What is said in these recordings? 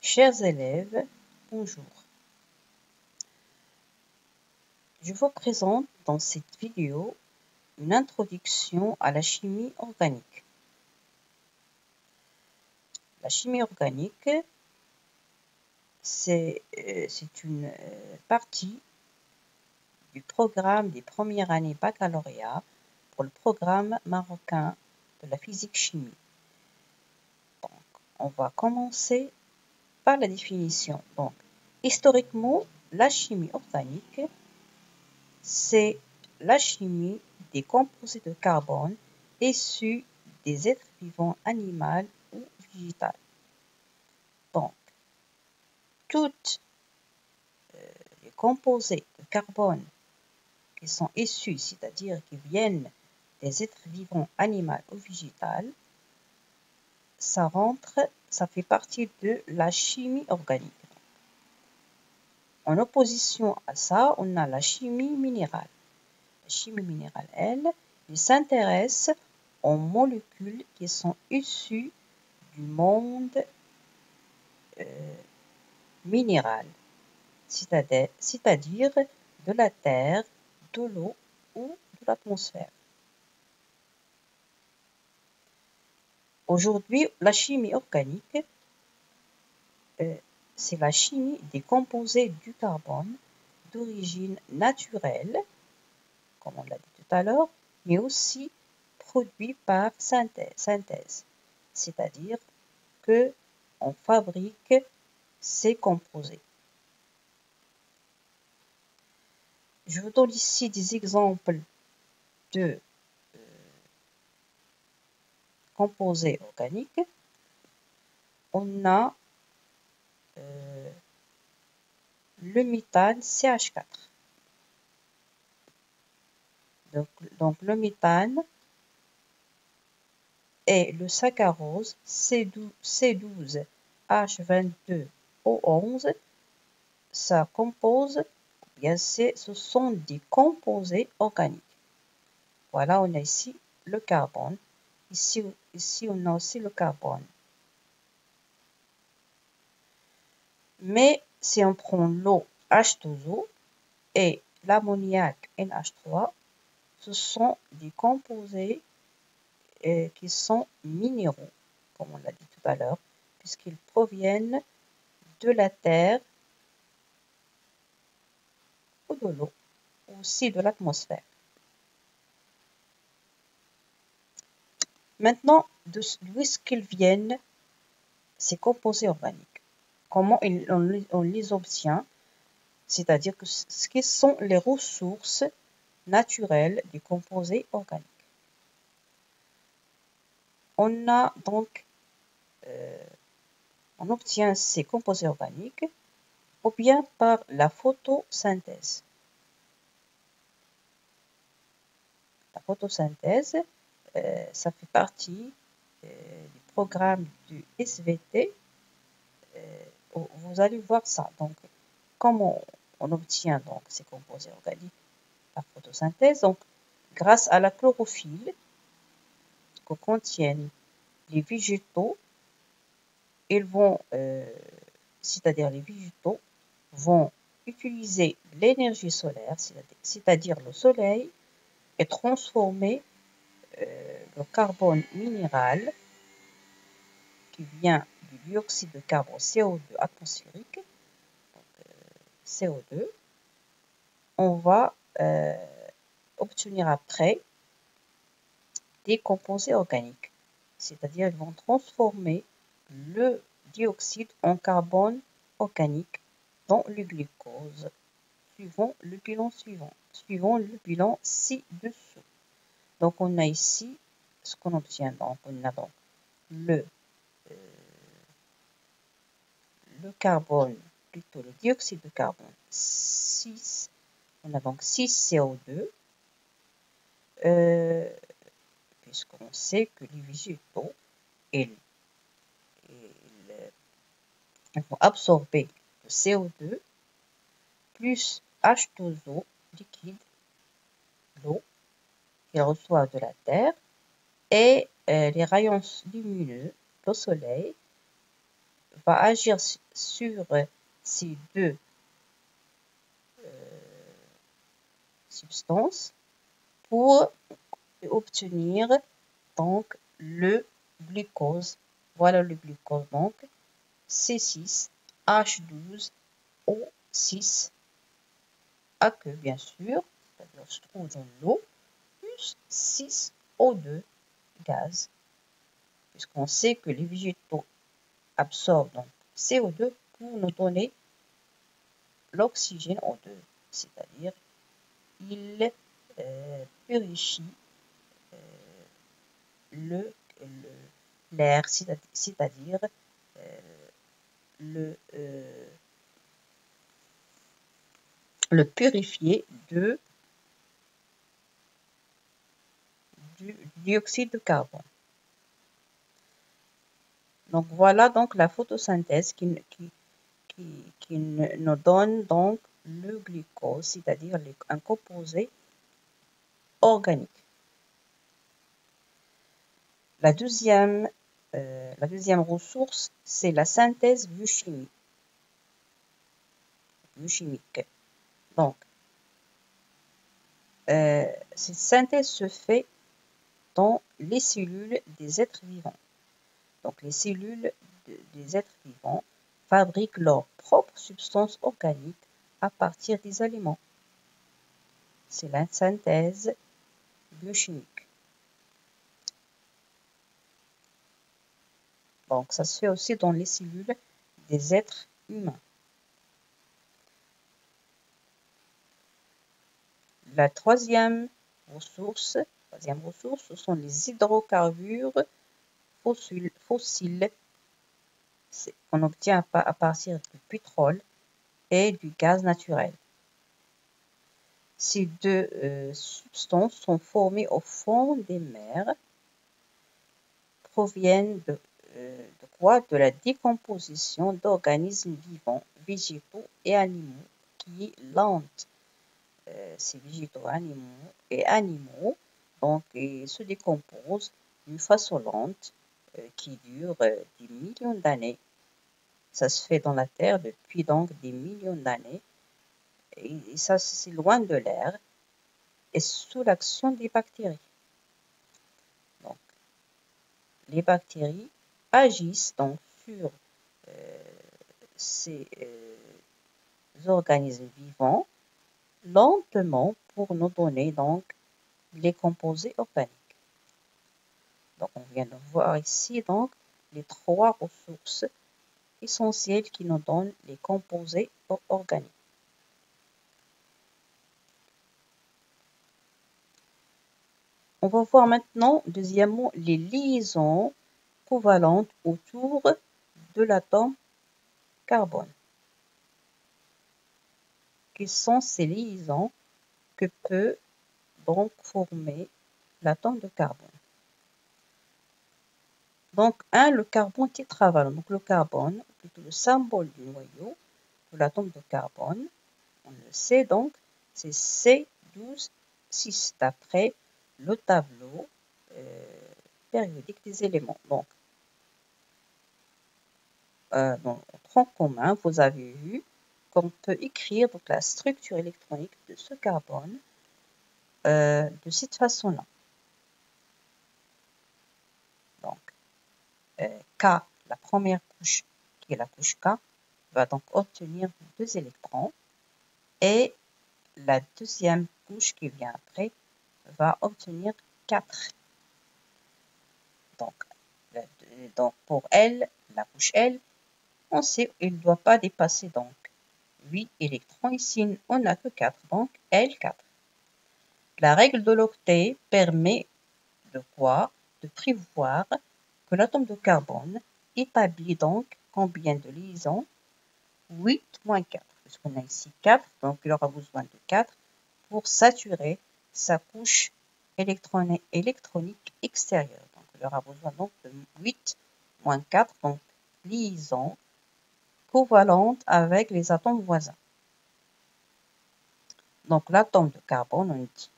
Chers élèves, bonjour. Je vous présente dans cette vidéo une introduction à la chimie organique. La chimie organique, c'est une partie du programme des premières années baccalauréat pour le programme marocain de la physique-chimie. Donc, on va commencer par la définition. Donc, historiquement, la chimie organique, c'est la chimie des composés de carbone issus des êtres vivants animaux ou végétaux. Donc, toutes les composés de carbone qui sont issus, c'est-à-dire qui viennent des êtres vivants animaux ou végétaux, ça fait partie de la chimie organique. En opposition à ça, on a la chimie minérale. La chimie minérale, elle s'intéresse aux molécules qui sont issues du monde minéral, c'est-à-dire de la terre, de l'eau ou de l'atmosphère. Aujourd'hui, la chimie organique, c'est la chimie des composés du carbone d'origine naturelle, comme on l'a dit tout à l'heure, mais aussi produit par synthèse, c'est-à-dire qu'on fabrique ces composés. Je vous donne ici des exemples de composés organiques. On a le méthane CH4. Donc le méthane et le saccharose C12H22O11, ça compose, bien ce sont des composés organiques. Voilà, on a ici le carbone. Ici on a aussi le carbone. Mais si on prend l'eau H2O et l'ammoniac NH3, ce sont des composés qui sont minéraux, comme on l'a dit tout à l'heure, puisqu'ils proviennent de la terre ou de l'eau, ou aussi de l'atmosphère. Maintenant, d'où est-ce qu'ils viennent, ces composés organiques? Comment on les obtient? C'est-à-dire que ce qui sont les ressources naturelles des composés organiques. On a donc, on obtient ces composés organiques ou bien par la photosynthèse. La photosynthèse, ça fait partie du programme du SVT. Vous allez voir ça. Donc, comment on obtient donc ces composés organiques par photosynthèse? Donc, grâce à la chlorophylle que contiennent les végétaux, c'est-à-dire les végétaux vont utiliser l'énergie solaire, c'est-à-dire le soleil, et transformer le carbone minéral qui vient du dioxyde de carbone CO2 atmosphérique, donc, CO2, on va obtenir après des composés organiques, c'est-à-dire ils vont transformer le dioxyde en carbone organique dans le glucose, suivant le bilan ci-dessous. Donc on a ici ce qu'on obtient. Donc on a donc le carbone, plutôt le dioxyde de carbone 6, on a donc 6 CO2, puisqu'on sait que les végétaux, ils vont absorber le CO2 plus H2O liquide, l'eau qu'ils reçoivent de la terre, et les rayons lumineux, le soleil, va agir sur ces deux substances pour obtenir donc le glucose. Voilà le glucose donc C6H12O6 aqueux bien sûr, c'est-à-dire se trouve dans l'eau, plus 6O2 gaz, puisqu'on sait que les végétaux absorbent donc CO2 pour nous donner l'oxygène O2, c'est-à-dire ils purifient l'air, c'est-à-dire le purifier du dioxyde de carbone. Donc voilà donc la photosynthèse qui nous donne donc le glucose, c'est-à-dire un composé organique. La deuxième ressource, c'est la synthèse biochimique. Donc, cette synthèse se fait dans les cellules des êtres vivants. Donc, les cellules des êtres vivants fabriquent leurs propres substances organiques à partir des aliments. C'est la synthèse biochimique. Donc, ça se fait aussi dans les cellules des êtres humains. La troisième ressource, ce sont les hydrocarbures fossiles qu'on obtient à partir du pétrole et du gaz naturel. Ces deux substances sont formées au fond des mers, proviennent de quoi? De la décomposition d'organismes vivants, végétaux et animaux qui est lente. Ces végétaux animaux donc, se décomposent d'une façon lente qui dure des millions d'années. Ça se fait dans la Terre depuis donc des millions d'années. Et ça, c'est loin de l'air et sous l'action des bactéries. Donc, les bactéries agissent donc sur ces organismes vivants lentement pour nous donner donc les composés organiques. Donc, on vient de voir ici donc les trois ressources essentielles qui nous donnent les composés organiques. On va voir maintenant, deuxièmement, les liaisons covalentes autour de l'atome carbone. Quelles sont ces liaisons que peut donc former l'atome de carbone? Donc, le carbone tétravalent. Donc, le carbone, plutôt le symbole du noyau de l'atome de carbone, on le sait donc, c'est C12,6 d'après le tableau périodique des éléments. Donc, dans le tronc commun, vous avez vu qu'on peut écrire donc, la structure électronique de ce carbone de cette façon-là. Donc, K, la première couche, qui est la couche K, va donc obtenir 2 électrons et la deuxième couche qui vient après va obtenir 4. Donc pour L, la couche L, on sait qu'il ne doit pas dépasser donc 8 électrons. Ici, on n'a que 4, donc L4. La règle de l'octet permet de quoi? De prévoir que l'atome de carbone établit donc combien de liaisons? 8 moins 4, puisqu'on a ici 4, donc il aura besoin de 4 pour saturer sa couche électronique extérieure. Donc il aura besoin donc de 8 moins 4, donc liaisons covalentes avec les atomes voisins. Donc l'atome de carbone, on dit,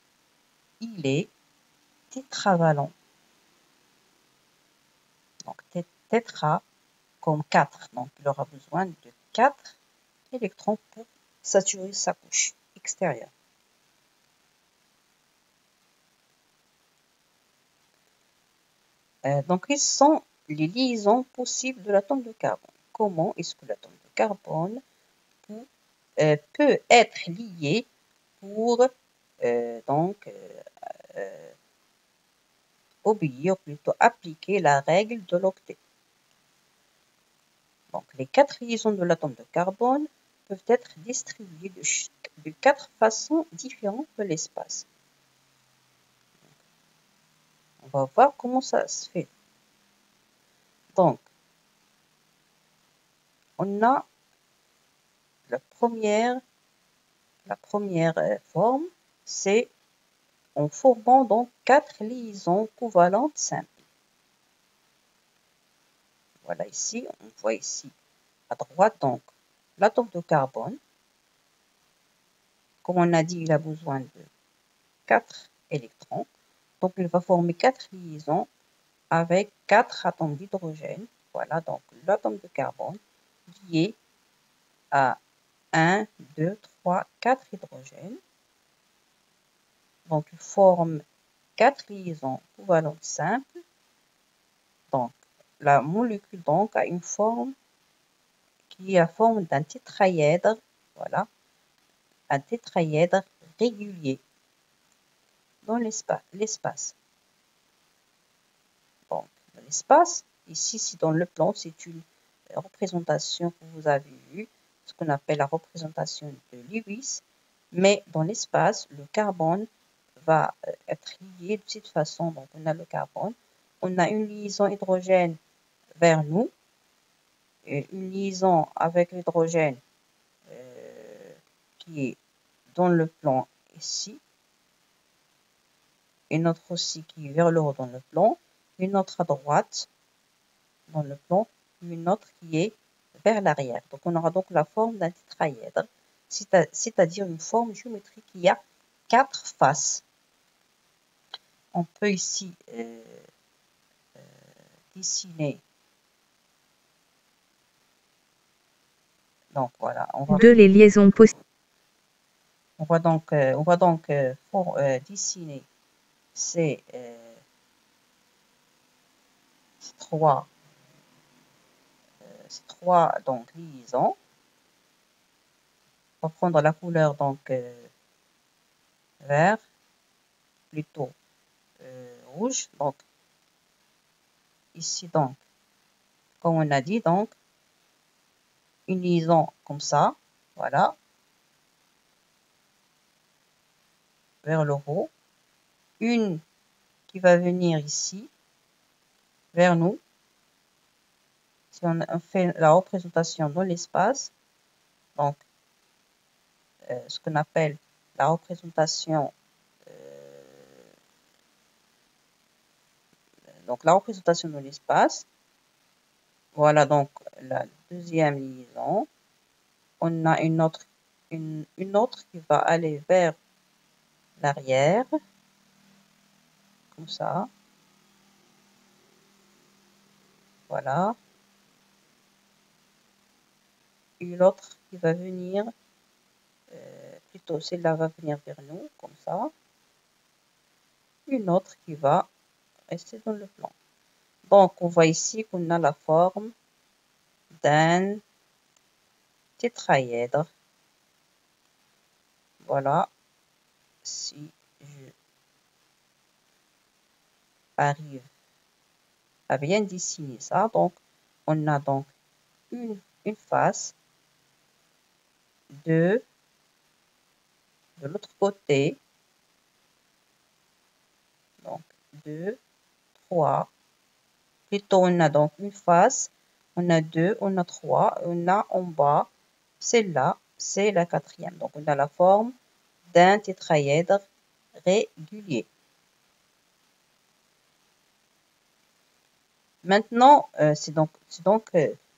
il est tétravalent. Donc tétra comme 4. Donc, il aura besoin de 4 électrons pour saturer sa couche extérieure. Donc, quelles sont les liaisons possibles de l'atome de carbone? Comment est-ce que l'atome de carbone peut être lié pour obéir, plutôt appliquer la règle de l'octet? Donc, les 4 liaisons de l'atome de carbone peuvent être distribuées de 4 façons différentes de l'espace. On va voir comment ça se fait. Donc, on a la première forme, c'est en formant donc 4 liaisons covalentes simples. Voilà ici, on voit ici à droite donc l'atome de carbone. Comme on a dit, il a besoin de 4 électrons. Donc, il va former 4 liaisons avec 4 atomes d'hydrogène. Voilà donc l'atome de carbone lié à 1, 2, 3, 4 hydrogènes. Donc, il forme 4 liaisons covalentes simples. Donc, la molécule donc a une forme qui est la forme d'un tétraèdre. Voilà, un tétraèdre régulier dans l'espace. Donc, dans l'espace, ici, c'est dans le plan, c'est une représentation que vous avez vue, ce qu'on appelle la représentation de Lewis. Mais dans l'espace, le carbone va être lié de cette façon. Donc, on a le carbone, on a une liaison hydrogène vers nous, et une liaison avec l'hydrogène qui est dans le plan ici, une autre aussi qui est vers le haut dans le plan, une autre à droite dans le plan, une autre qui est vers l'arrière. Donc, on aura donc la forme d'un tétraèdre, c'est-à-dire une forme géométrique qui a 4 faces. On peut ici dessiner. Donc, voilà. Les liaisons possibles. On va donc dessiner ces 3 donc liaisons. On va prendre la couleur donc vert, plutôt rouge. Donc ici donc, comme on a dit, donc une liaison comme ça, voilà, vers le haut, une qui va venir ici vers nous. Si on fait la représentation dans l'espace, donc ce qu'on appelle la représentation de l'espace. Voilà donc la deuxième liaison. On a une autre qui va aller vers l'arrière, comme ça. Voilà. Une autre qui va venir, plutôt celle-là va venir vers nous, comme ça. Une autre qui va rester dans le plan. Donc, on voit ici qu'on a la forme d'un tétraèdre. Voilà. Si je arrive à bien dessiner ça, donc on a donc une face de l'autre côté. Donc 2, 3. Plutôt on a donc une face, on a 2, on a 3, on a en bas, celle-là, c'est la quatrième. Donc on a la forme d'un tétraèdre régulier. Maintenant, c'est donc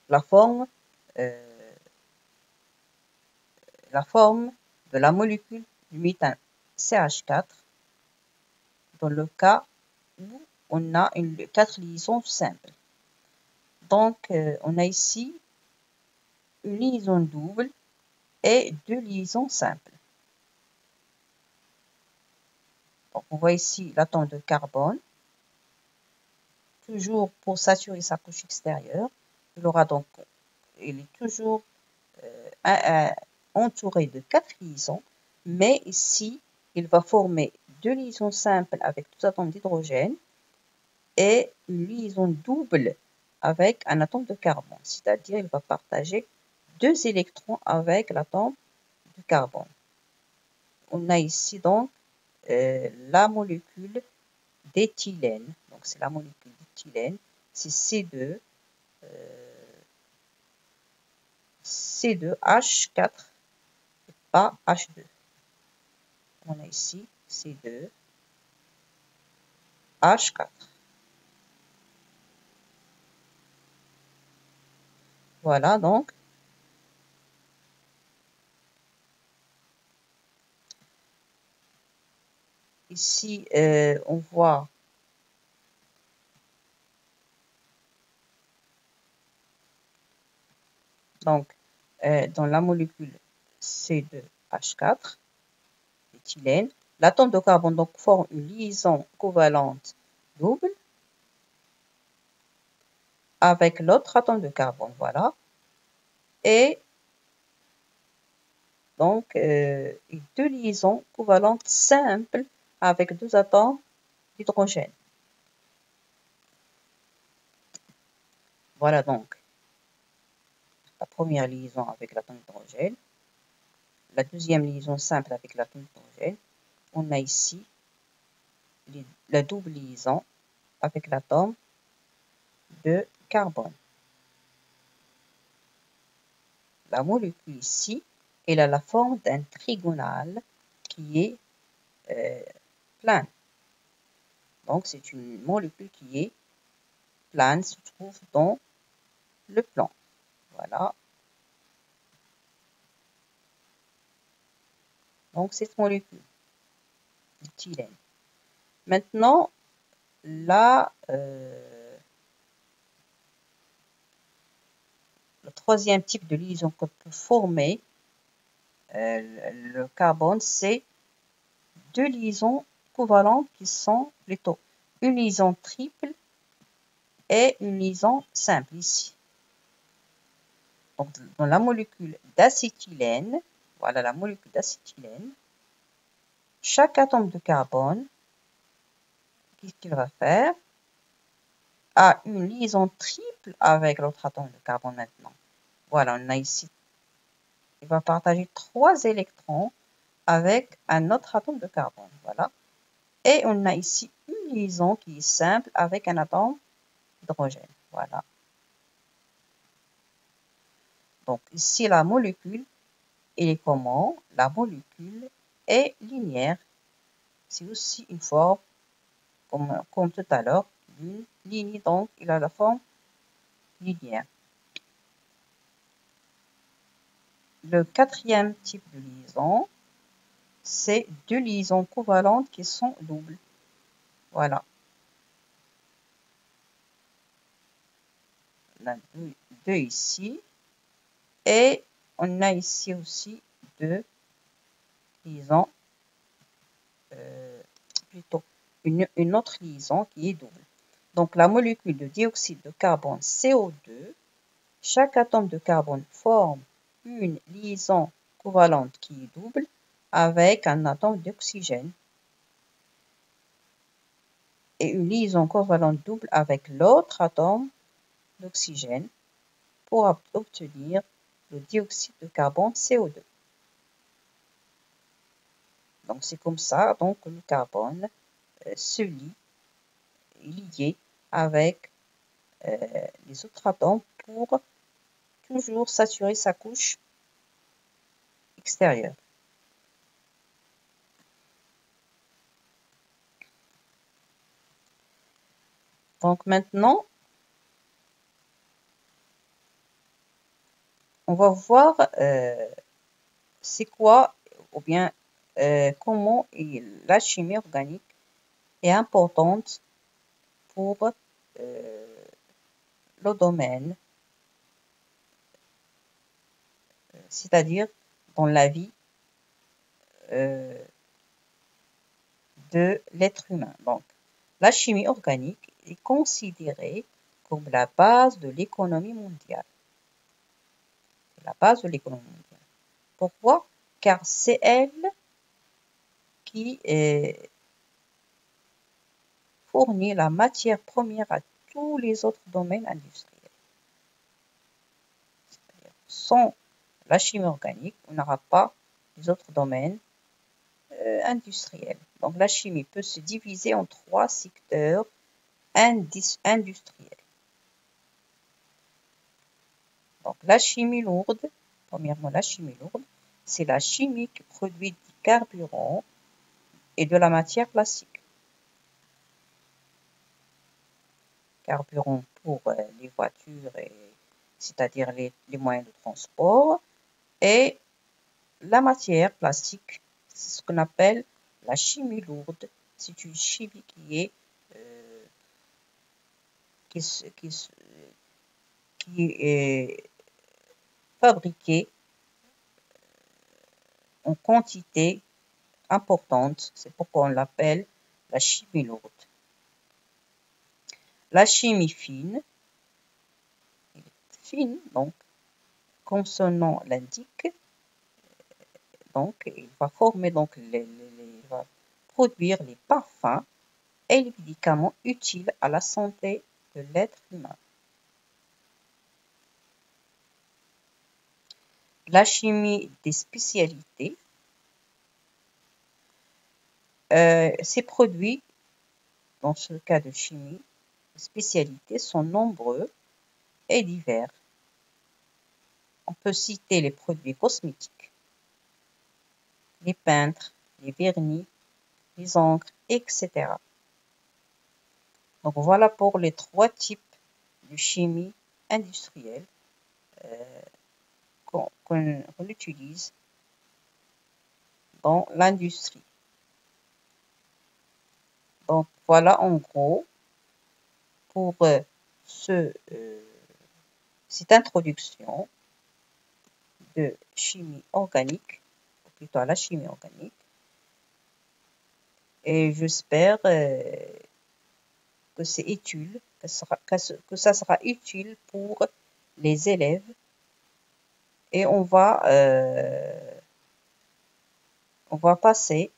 la forme de la molécule du méthane CH4 dans le cas où on a 4 liaisons simples. Donc, on a ici une liaison double et deux liaisons simples. Donc, on voit ici l'atome de carbone, toujours pour saturer sa couche extérieure. Il est toujours entouré de 4 liaisons, mais ici, il va former deux liaisons simples avec deux atomes d'hydrogène et une liaison double avec un atome de carbone, c'est-à-dire il va partager 2 électrons avec l'atome de carbone. On a ici donc la molécule d'éthylène. Donc c'est la molécule d'éthylène, c'est C2, C2H4, pas H2. On a ici C2H4. Voilà donc. Ici, on voit donc dans la molécule C2H4, éthylène, l'atome de carbone donc forme une liaison covalente double avec l'autre atome de carbone, voilà. Et donc deux liaisons covalentes simples avec deux atomes d'hydrogène. Voilà donc la première liaison avec l'atome d'hydrogène, la deuxième liaison simple avec l'atome d'hydrogène. On a ici la double liaison avec l'atome de carbone. La molécule ici, elle a la forme d'un trigonale qui est plane. Donc c'est une molécule qui est plane, se trouve dans le plan. Voilà. Donc cette molécule, l'éthylène. Maintenant, là, le troisième type de liaison que peut former le carbone, c'est deux liaisons covalentes qui sont plutôt une liaison triple et une liaison simple ici. Donc, dans la molécule d'acétylène, voilà la molécule d'acétylène, chaque atome de carbone, qu'est-ce qu'il va faire? A une liaison triple avec l'autre atome de carbone maintenant. Voilà, on a ici, il va partager 3 électrons avec un autre atome de carbone. Voilà. Et on a ici une liaison qui est simple avec un atome d'hydrogène. Voilà. Donc ici, la molécule, elle est comment? La molécule est linéaire. C'est aussi une forme, comme tout à l'heure, d'une ligne. Donc, il a la forme linéaire. Le quatrième type de liaison, c'est deux liaisons covalentes qui sont doubles. Voilà. On a deux ici. Et on a ici aussi deux liaisons, plutôt une autre liaison qui est double. Donc la molécule de dioxyde de carbone CO2, chaque atome de carbone forme une liaison covalente qui est double avec un atome d'oxygène et une liaison covalente double avec l'autre atome d'oxygène pour obtenir le dioxyde de carbone CO2. Donc c'est comme ça donc le carbone se lie, est lié avec les autres atomes pour toujours saturer sa couche extérieure. Donc maintenant, on va voir c'est quoi ou bien comment la chimie organique est importante pour le domaine, c'est-à-dire dans la vie de l'être humain. Donc, la chimie organique est considérée comme la base de l'économie mondiale. La base de l'économie mondiale. Pourquoi? Car c'est elle qui fournit la matière première à tous les autres domaines industriels. Sans la chimie organique, on n'aura pas les autres domaines industriels. Donc la chimie peut se diviser en 3 secteurs industriels. Donc la chimie lourde, premièrement la chimie lourde, c'est la chimie qui produit du carburant et de la matière plastique. Carburant pour les voitures, c'est-à-dire les moyens de transport, et la matière plastique, c'est ce qu'on appelle la chimie lourde. C'est une chimie qui est fabriquée en quantité importante. C'est pourquoi on l'appelle la chimie lourde. La chimie fine, donc, comme son nom l'indique, donc, il va former, donc, il va produire les parfums et les médicaments utiles à la santé de l'être humain. La chimie des spécialités, ces produits, dans ce cas de chimie, les spécialités sont nombreux et divers. On peut citer les produits cosmétiques, les peintres, les vernis, les encres, etc. Donc voilà pour les 3 types de chimie industrielle qu'on utilise dans l'industrie. Donc voilà en gros pour cette introduction de chimie organique, ou plutôt à la chimie organique. Et j'espère que c'est utile, que ça sera utile pour les élèves. Et on va passer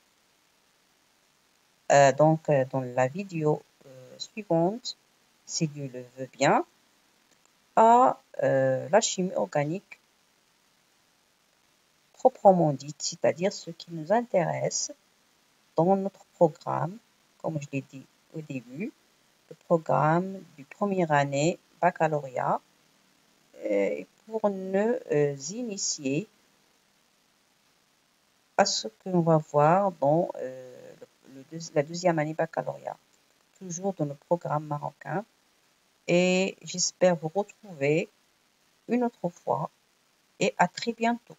donc dans la vidéo suivante, si Dieu le veut bien, à la chimie organique proprement dite, c'est-à-dire ce qui nous intéresse dans notre programme, comme je l'ai dit au début, le programme du première année baccalauréat, pour nous initier à ce qu'on va voir dans la deuxième année baccalauréat, toujours dans le programme marocain. Et j'espère vous retrouver une autre fois et à très bientôt.